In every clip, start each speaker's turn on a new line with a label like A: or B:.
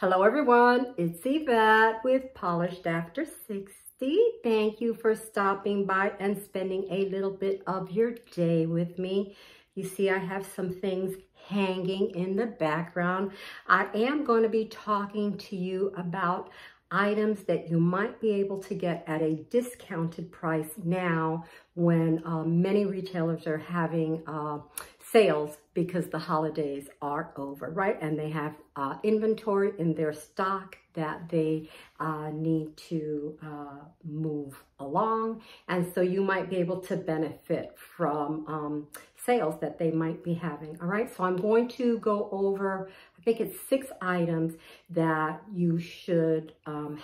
A: Hello everyone, it's Yvette with Polished After 60. Thank you for stopping by and spending a little bit of your day with me. You see I have some things hanging in the background. I am going to be talking to you about items that you might be able to get at a discounted price now when many retailers are having sales because the holidays are over, right? And they have inventory in their stock that they need to move along. And so you might be able to benefit from sales that they might be having, all right? So I'm going to go over, I think it's 6 items that you should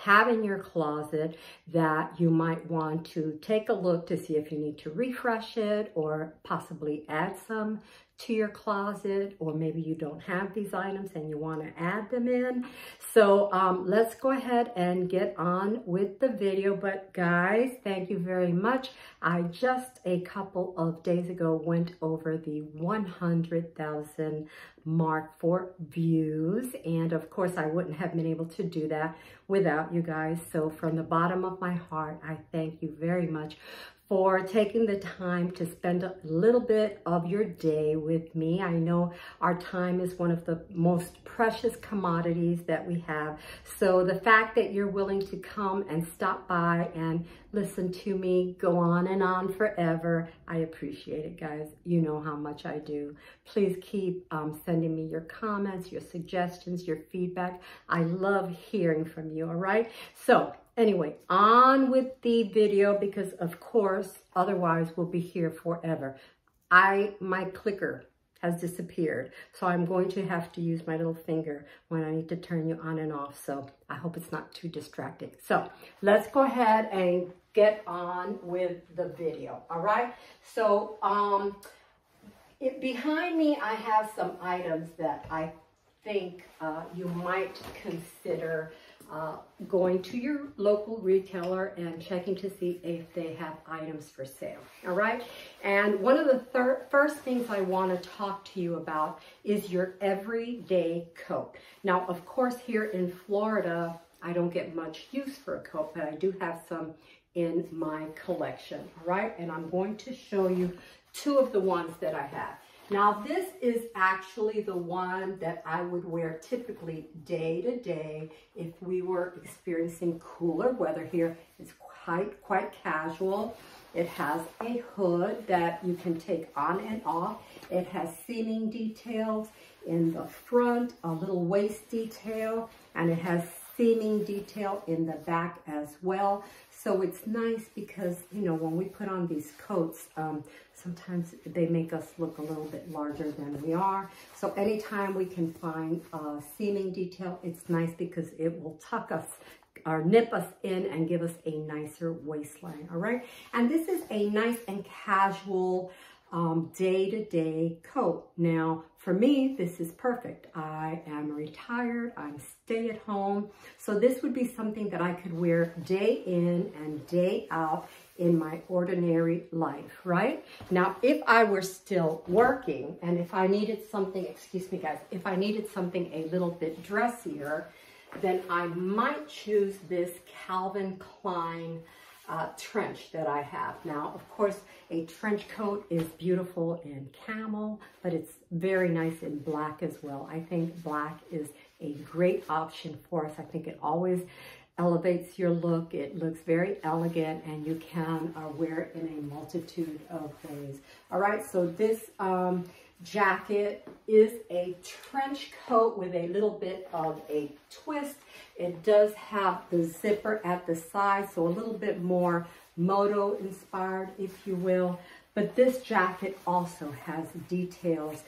A: have in your closet that you might want to take a look to see if you need to refresh it or possibly add some to your closet, or maybe you don't have these items and you want to add them in. So let's go ahead and get on with the video. But guys, thank you very much. I just a couple of days ago went over the 100,000 mark for views, and of course I wouldn't have been able to do that without you guys. So from the bottom of my heart, I thank you very much for taking the time to spend a little bit of your day with me. I know our time is one of the most precious commodities that we have. So the fact that you're willing to come and stop by and listen to me go on and on forever, I appreciate it, guys. You know how much I do. Please keep sending me your comments, your suggestions, your feedback. I love hearing from you, all right? So anyway, on with the video, because of course, otherwise we'll be here forever. My clicker has disappeared, so I'm going to have to use my little finger when I need to turn you on and off. So I hope it's not too distracting. So let's go ahead and get on with the video, all right? So behind me, I have some items that I think you might consider going to your local retailer and checking to see if they have items for sale, all right? And one of the first things I want to talk to you about is your everyday coat. Now, of course, here in Florida, I don't get much use for a coat, but I do have some in my collection, all right? And I'm going to show you 2 of the ones that I have. Now, this is actually the one that I would wear typically day to day if we were experiencing cooler weather here. It's quite casual. It has a hood that you can take on and off. It has seaming details in the front, a little waist detail, and it has seaming detail in the back as well. So it's nice because, you know, when we put on these coats, sometimes they make us look a little bit larger than we are. So anytime we can find seaming detail, it's nice because it will tuck us or nip us in and give us a nicer waistline, all right? And this is a nice and casual day-to-day coat. Now, for me, this is perfect. I am retired, I'm stay at home. So this would be something that I could wear day in and day out in my ordinary life, right? Now, if I were still working and if I needed something, excuse me guys, if I needed something a little bit dressier, then I might choose this Calvin Klein trench that I have. Now, of course, a trench coat is beautiful in camel, but it's very nice in black as well. I think black is a great option for us. I think it always elevates your look. It looks very elegant, and you can wear it in a multitude of ways. All right, so this jacket is a trench coat with a little bit of a twist. It does have the zipper at the side, so a little bit more moto inspired, if you will. But this jacket also has details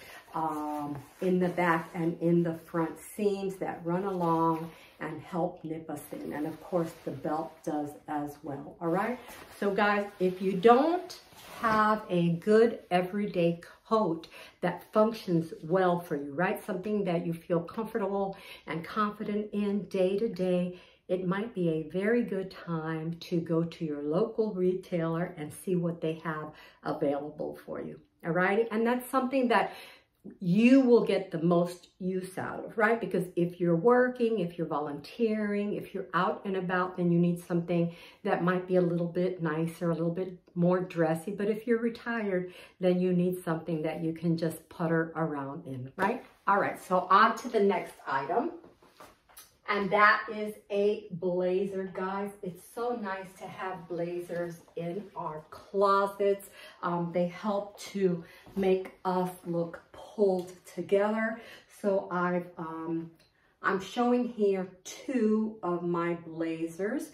A: in the back and in the front seams that run along and help nip us in. And of course, the belt does as well, all right? So guys, if you don't have a good everyday coat that functions well for you, right? Something that you feel comfortable and confident in day to day, it might be a very good time to go to your local retailer and see what they have available for you, all right? And that's something that you will get the most use out of, right? Because if you're working, if you're volunteering, if you're out and about, then you need something that might be a little bit nicer, a little bit more dressy. But if you're retired, then you need something that you can just putter around in, right? All right, so on to the next item. And that is a blazer, guys. It's so nice to have blazers in our closets. They help to make us look pulled together. So I'm showing here two of my blazers.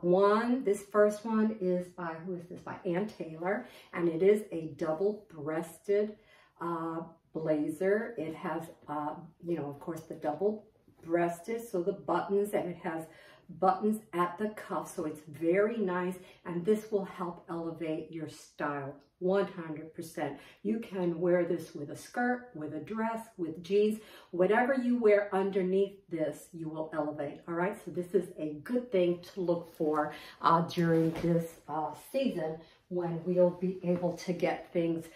A: This first one is by, who is this? By Ann Taylor, and it is a double-breasted blazer. It has, you know, of course, the double-breasted, so the buttons, and it has buttons at the cuff, so it's very nice, and this will help elevate your style 100%. You can wear this with a skirt, with a dress, with jeans, whatever you wear underneath this, you will elevate. All right, so this is a good thing to look for during this season, when we'll be able to get things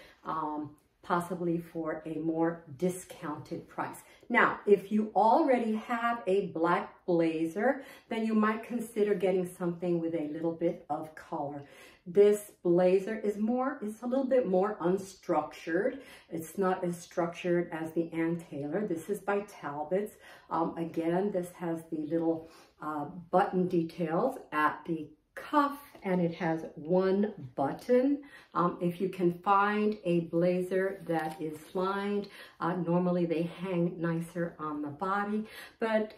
A: possibly for a more discounted price. Now, if you already have a black blazer, then you might consider getting something with a little bit of color. This blazer is a little bit more unstructured. It's not as structured as the Ann Taylor. This is by Talbot's. Again, this has the little button details at the cuff, and it has one button. If you can find a blazer that is lined, normally they hang nicer on the body. But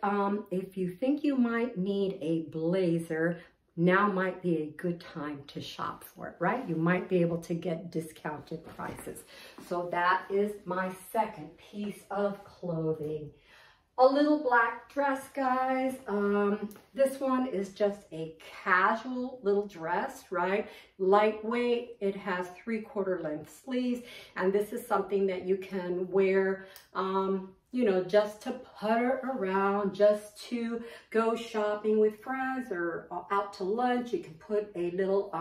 A: if you think you might need a blazer, now might be a good time to shop for it, right? You might be able to get discounted prices. So that is my second piece of clothing. A little black dress, guys. This one is just a casual little dress, right? Lightweight. It has 3/4 length sleeves, and this is something that you can wear, you know, just to putter around, just to go shopping with friends or out to lunch. You can put a little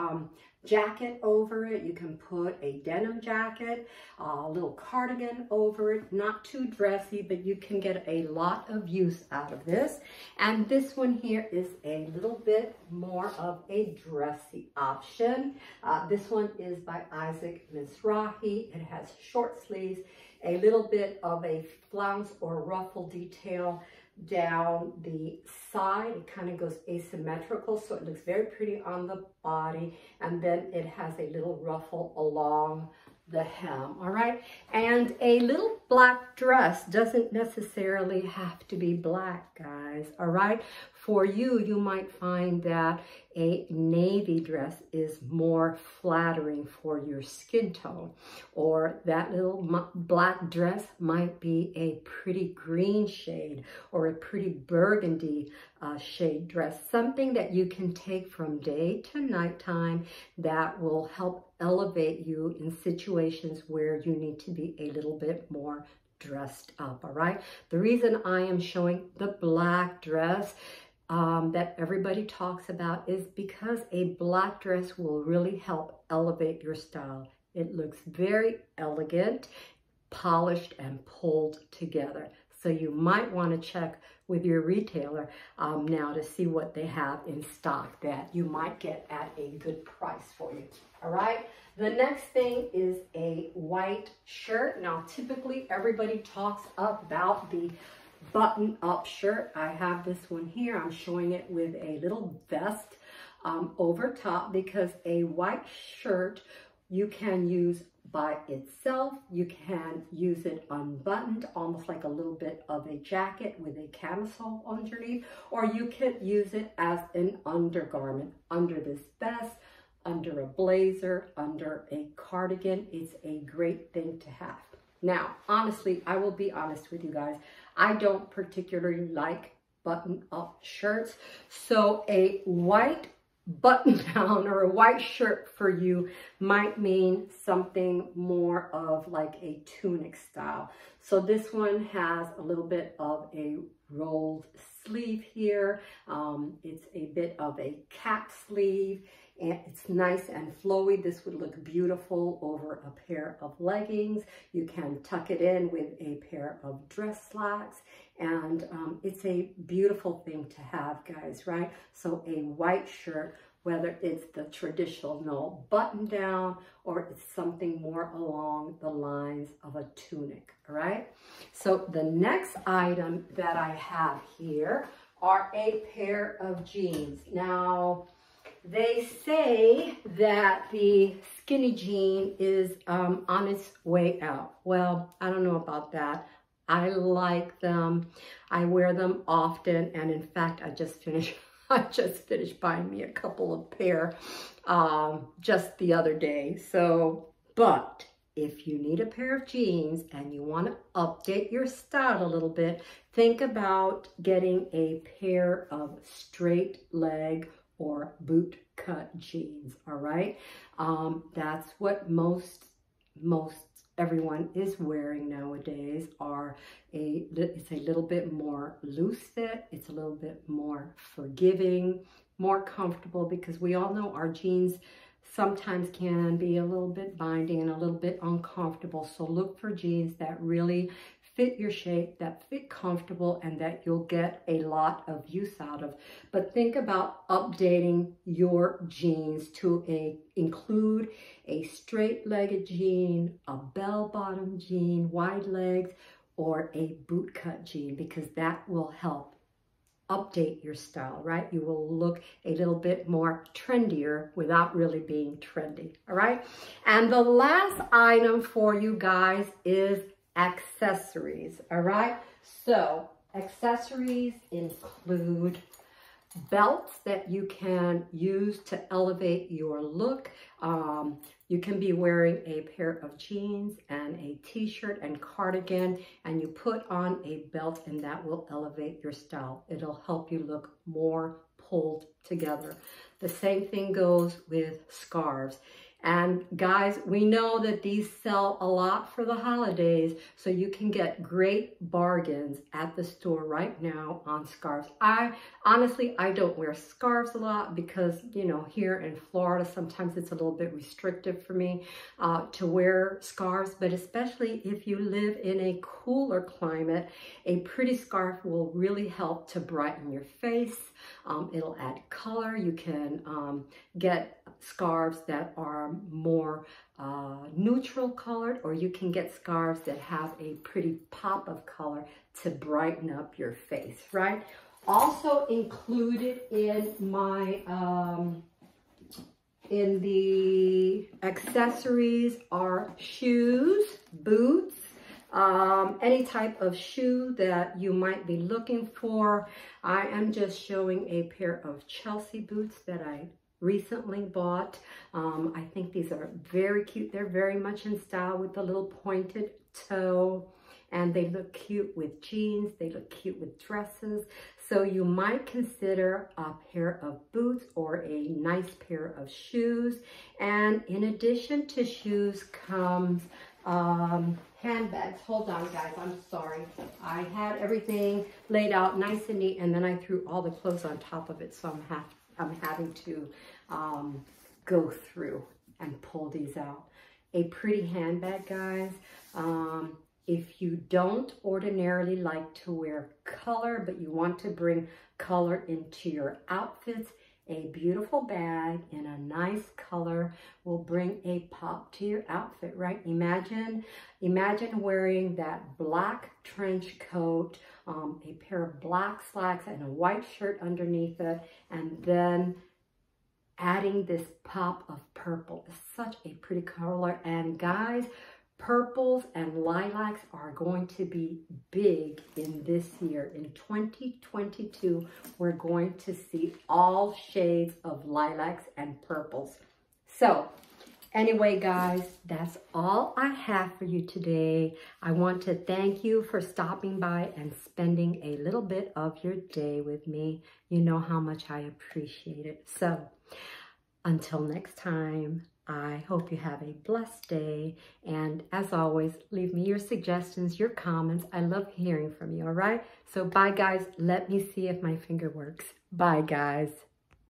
A: jacket over it. You can put a denim jacket, a little cardigan over it. Not too dressy, but you can get a lot of use out of this. And this one here is a little bit more of a dressy option. This one is by Isaac Mizrahi. It has short sleeves, a little bit of a flounce or ruffle detail down the side. It kind of goes asymmetrical, so it looks very pretty on the body, and then it has a little ruffle along the hem. All right, and a little black dress doesn't necessarily have to be black, guys. All right, for you, you might find that a navy dress is more flattering for your skin tone, or that little black dress might be a pretty green shade or a pretty burgundy shade dress, something that you can take from day to nighttime that will help elevate you in situations where you need to be a little bit more dressed up. All right, the reason I am showing the black dress that everybody talks about is because a black dress will really help elevate your style. It looks very elegant, polished, and pulled together. So you might want to check with your retailer now to see what they have in stock that you might get at a good price for you. All right, the next thing is a white shirt. Now, typically everybody talks about the button-up shirt. I have this one here. I'm showing it with a little vest over top, because a white shirt you can use by itself. You can use it unbuttoned, almost like a little bit of a jacket with a camisole underneath, or you could use it as an undergarment under this vest, under a blazer, under a cardigan. It's a great thing to have. Now, honestly, I will be honest with you guys. I don't particularly like button-up shirts, so a white button-down or a white shirt for you might mean something more of like a tunic style. So this one has a little bit of a rolled sleeve here. It's a bit of a cap sleeve, and it's nice and flowy. This would look beautiful over a pair of leggings. You can tuck it in with a pair of dress slacks, and it's a beautiful thing to have, guys, right? So a white shirt, whether it's the traditional button down or it's something more along the lines of a tunic, all right? So the next item that I have here are a pair of jeans. Now, they say that the skinny jean is on its way out. Well, I don't know about that. I like them. I wear them often, and in fact, I just finished buying me a couple of pair just the other day. So, but if you need a pair of jeans and you want to update your style a little bit, think about getting a pair of straight leg or boot cut jeans, all right? That's what most everyone is wearing nowadays. It's a little bit more loose fit, it's a little bit more forgiving, more comfortable, because we all know our jeans sometimes can be a little bit binding and a little bit uncomfortable. So look for jeans that really fit your shape, that fit comfortable, and that you'll get a lot of use out of. But think about updating your jeans to include a straight-legged jean, a bell-bottom jean, wide legs, or a boot-cut jean, because that will help update your style, right? You will look a little bit more trendier without really being trendy, all right? And the last item for you guys is accessories, all right? So accessories include belts that you can use to elevate your look. You can be wearing a pair of jeans and a t-shirt and cardigan, and you put on a belt, and that will elevate your style. It'll help you look more pulled together. The same thing goes with scarves. And guys, we know that these sell a lot for the holidays, so you can get great bargains at the store right now on scarves. Honestly, I don't wear scarves a lot because, you know, here in Florida, sometimes it's a little bit restrictive for me to wear scarves, but especially if you live in a cooler climate, a pretty scarf will really help to brighten your face. It'll add color. You can get scarves that are more neutral colored, or you can get scarves that have a pretty pop of color to brighten up your face, right? Also included in my in the accessories are shoes, boots, any type of shoe that you might be looking for. I am just showing a pair of Chelsea boots that I recently bought. I think these are very cute. They're very much in style with the little pointed toe, and they look cute with jeans. They look cute with dresses. So you might consider a pair of boots or a nice pair of shoes. And in addition to shoes comes handbags. Hold on, guys, I'm sorry. I had everything laid out nice and neat, and then I threw all the clothes on top of it, so I'm having to go through and pull these out. A pretty handbag, guys. If you don't ordinarily like to wear color, but you want to bring color into your outfits, a beautiful bag in a nice color will bring a pop to your outfit, right? Imagine wearing that black trench coat, a pair of black slacks and a white shirt underneath it, and then adding this pop of purple. It's such a pretty color. And guys, purples and lilacs are going to be big in this year. In 2022, we're going to see all shades of lilacs and purples. So anyway, guys, that's all I have for you today. I want to thank you for stopping by and spending a little bit of your day with me. You know how much I appreciate it. So until next time, I hope you have a blessed day. And as always, leave me your suggestions, your comments. I love hearing from you, all right? So bye, guys. Let me see if my finger works. Bye, guys.